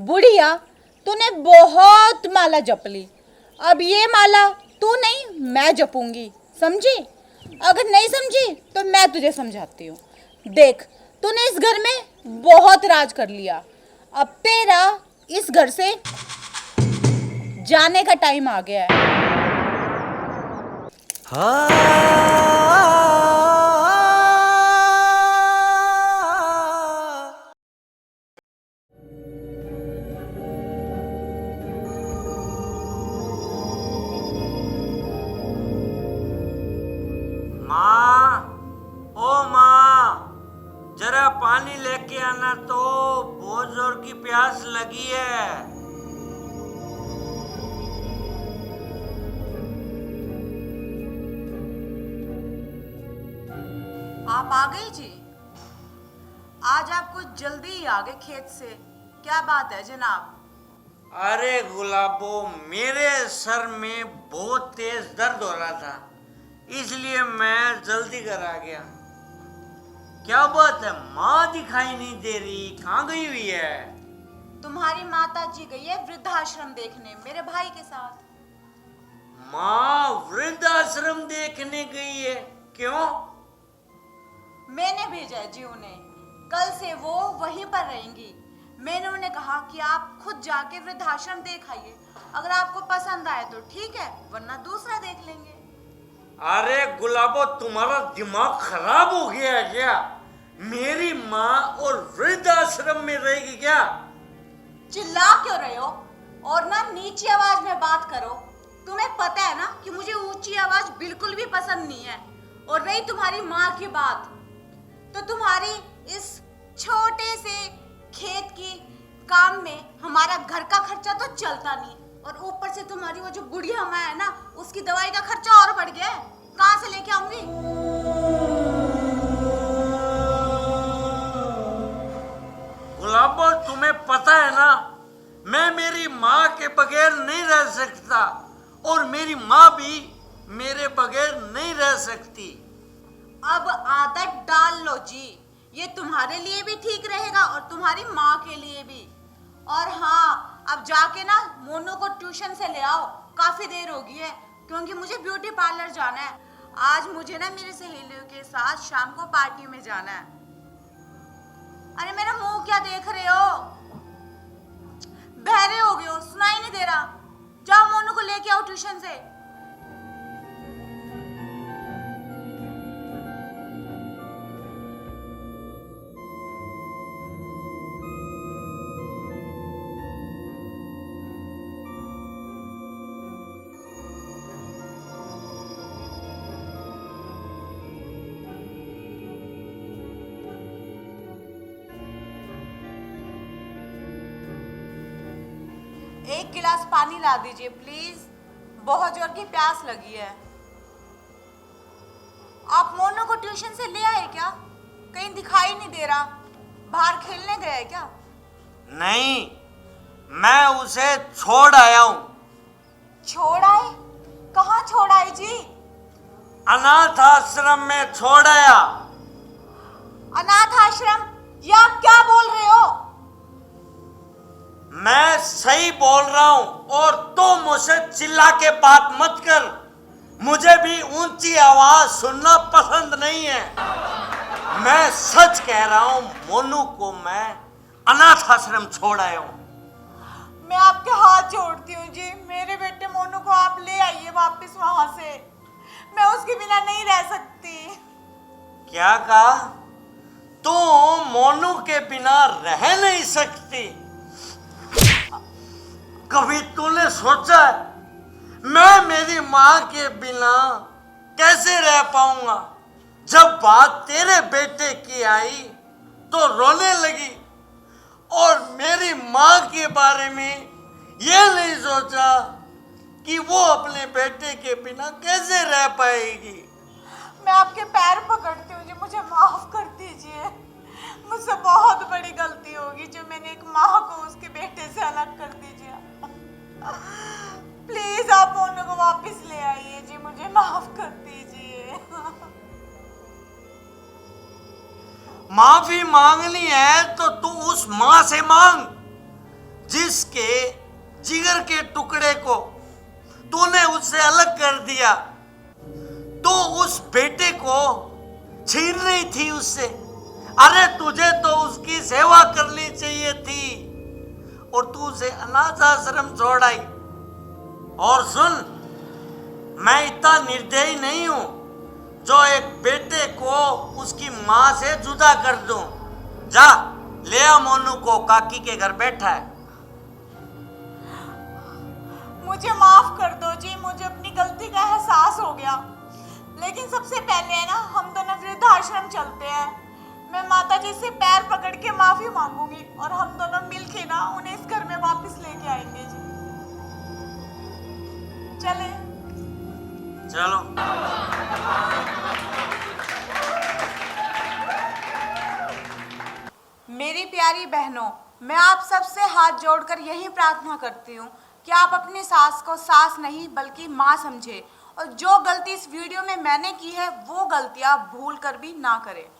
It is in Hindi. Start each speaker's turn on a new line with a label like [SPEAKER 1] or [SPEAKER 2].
[SPEAKER 1] बुढ़िया, तूने बहुत माला जप ली। अब ये माला तू नहीं, मैं जपूंगी, समझी? अगर नहीं समझी तो मैं तुझे समझाती हूँ। देख, तूने इस घर में बहुत राज कर लिया। अब तेरा इस घर से जाने का टाइम आ गया है।
[SPEAKER 2] माँ, ओ माँ, जरा पानी लेके आना तो, बहुत जोर की प्यास लगी है।
[SPEAKER 1] आप आ गए जी? आज आप कुछ जल्दी ही आ गए खेत से, क्या बात है जनाब?
[SPEAKER 2] अरे गुलाबो, मेरे सर में बहुत तेज दर्द हो रहा था, इसलिए मैं जल्दी घर आ गया। क्या बात है, माँ दिखाई नहीं दे रही, कहाँ गई हुई है?
[SPEAKER 1] तुम्हारी माता जी गई है वृद्धाश्रम देखने मेरे भाई के साथ।
[SPEAKER 2] माँ वृद्धाश्रम देखने गई है? क्यों?
[SPEAKER 1] मैंने भेजा है जी उन्हें। कल से वो वहीं पर रहेंगी। मैंने उन्हें कहा कि आप खुद जाके वृद्धाश्रम देख आइए। अगर आपको पसंद आए तो ठीक है, वरना दूसरा देख लेंगे।
[SPEAKER 2] अरे गुलाबो, तुम्हारा दिमाग खराब हो गया है क्या? मेरी माँ और वृद्धाश्रम में रहेगी क्या?
[SPEAKER 1] चिल्ला क्यों रहे हो? और ना नीची आवाज में बात करो। तुम्हें पता है ना कि मुझे ऊंची आवाज बिल्कुल भी पसंद नहीं है। और रही तुम्हारी माँ की बात, तो तुम्हारी इस छोटे से खेत की काम में हमारा घर का खर्चा तो चलता नहीं, और ऊपर से तुम्हारी वो जो बुढ़िया माँ है ना, उसकी दवाई का खर्चा और बढ़ गया है। कहाँ से लेके आऊंगी?
[SPEAKER 2] गुलाबो, तुम्हें पता है ना, मैं मेरी माँ के बगैर नहीं रह सकता, और मेरी माँ भी मेरे बगैर नहीं रह सकती।
[SPEAKER 1] अब आदत डाल लो जी, ये तुम्हारे लिए भी ठीक रहेगा और तुम्हारी माँ के लिए भी। और हाँ, अब जाके ना मोनू को ट्यूशन से ले आओ, काफी देर हो गई है, क्योंकि मुझे ब्यूटी पार्लर जाना है। आज मुझे ना मेरी सहेलियों के साथ शाम को पार्टी में जाना है। अरे मेरा मुंह क्या देख रहे हो? बहरे हो गए हो, सुनाई नहीं दे रहा? जाओ मोनू को लेके आओ ट्यूशन से। एक गिलास पानी ला दीजिए प्लीज, बहुत जोर की प्यास लगी है। आप मोनू को ट्यूशन से ले आए क्या? कहीं दिखाई नहीं दे रहा, बाहर खेलने गए है क्या?
[SPEAKER 2] नहीं, मैं उसे छोड़ आया हूँ।
[SPEAKER 1] छोड़ आए? कहाँ छोड़ आए जी?
[SPEAKER 2] अनाथ आश्रम में छोड़ आया।
[SPEAKER 1] अनाथ आश्रम? ये आप क्या बोल रहे हो?
[SPEAKER 2] मैं सही बोल रहा हूँ, और तो मुझसे चिल्ला के बात मत कर। मुझे भी ऊंची आवाज सुनना पसंद नहीं है। मैं सच कह रहा हूँ, मोनू को मैं अनाथ आश्रम छोड़ आया हूँ।
[SPEAKER 1] मैं आपके हाथ जोड़ती हूँ जी, मेरे बेटे मोनू को आप ले आइए वापस वहां से। मैं उसके बिना नहीं रह सकती।
[SPEAKER 2] क्या कहा? तू मोनू के बिना रह नहीं सकती? कभी तूने सोचा है मैं मेरी माँ के बिना कैसे रह पाऊंगा? जब बात तेरे बेटे की आई तो रोने लगी, और मेरी माँ के बारे में ये नहीं सोचा कि वो अपने बेटे के बिना कैसे रह पाएगी।
[SPEAKER 1] मैं आपके पैर पकड़ती हूँ जी, मुझे माफ कर दीजिए। मुझसे बहुत बड़ी गलती होगी जो मैंने एक माँ को उसके बेटे से अलग कर दीजिए। प्लीज आप मोनू को वापस ले आइए जी, मुझे माफ कर दीजिए।
[SPEAKER 2] माफी मांगनी है तो तू उस माँ से मांग जिसके जिगर के टुकड़े को तूने उससे अलग कर दिया, तो उस बेटे को छीन रही थी उससे। अरे तुझे तो उसकी सेवा करनी चाहिए थी और तू उसे अनाथ आश्रम छोड़ाई। और सुन, मैं इतना निर्दयी नहीं हूं जो एक बेटे को उसकी मां से जुदा कर दूं। जा ले आ मोनू को, काकी के घर बैठा है।
[SPEAKER 1] मुझे माफ कर दो जी, मुझे अपनी गलती का एहसास हो गया। लेकिन सबसे पहले है ना, हम दोनों वृद्धाश्रम चलते हैं। मैं माता जी से पैर पकड़ के माफी मांगूंगी और हम दोनों मिलके ना उन्हें इस घर में वापस लेके आएंगे जी। चले।
[SPEAKER 2] चलो।
[SPEAKER 1] मेरी प्यारी बहनों, मैं आप सबसे हाथ जोड़कर यही प्रार्थना करती हूँ कि आप अपनी सास को सास नहीं बल्कि माँ समझे और जो गलती इस वीडियो में मैंने की है वो गलतियाँ भूल कर भी ना करें।